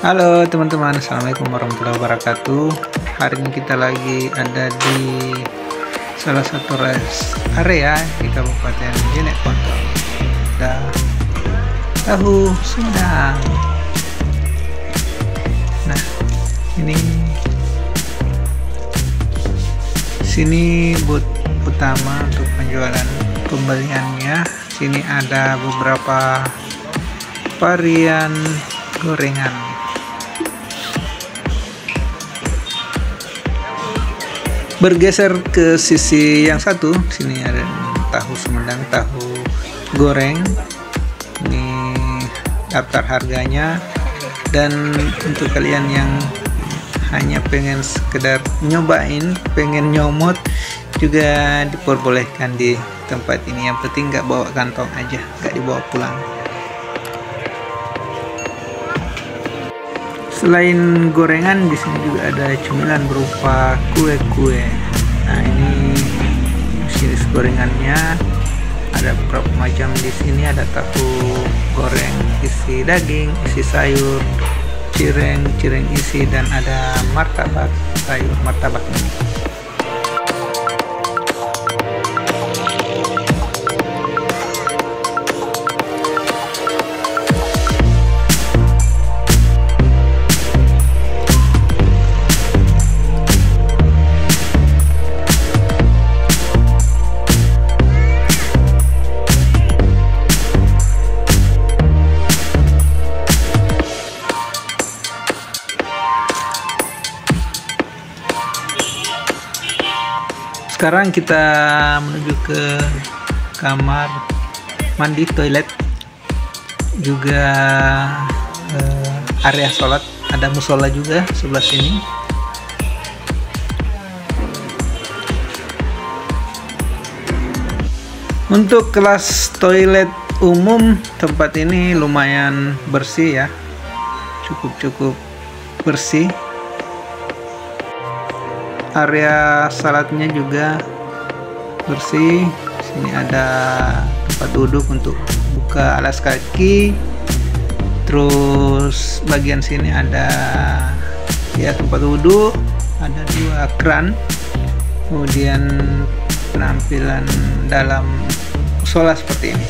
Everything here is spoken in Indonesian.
Halo teman-teman, assalamualaikum warahmatullahi wabarakatuh. Hari ini kita lagi ada di salah satu rest area di Kabupaten Jeneponto. Ada tahu Sumedang. Nah, ini sini booth utama untuk penjualan pembeliannya. Sini ada beberapa varian gorengan. Bergeser ke sisi yang satu, sini ada tahu Sumedang, tahu goreng. Ini daftar harganya, dan untuk kalian yang hanya pengen sekedar nyobain, pengen nyomot, juga diperbolehkan di tempat ini. Yang penting nggak bawa kantong aja, nggak dibawa pulang. Selain gorengan, di sini juga ada cemilan berupa kue-kue. Nah, ini jenis gorengannya ada beberapa macam. Di sini ada tahu goreng isi daging, isi sayur, cireng isi, dan ada martabak, sayur martabak ini. Sekarang kita menuju ke kamar mandi, toilet, juga area sholat. Ada musola juga sebelah sini. Untuk kelas toilet umum, tempat ini lumayan bersih ya, cukup bersih. Area salatnya juga bersih. Sini ada tempat duduk untuk buka alas kaki. Terus bagian sini ada ya tempat duduk, ada 2 keran. Kemudian penampilan dalam musola seperti ini.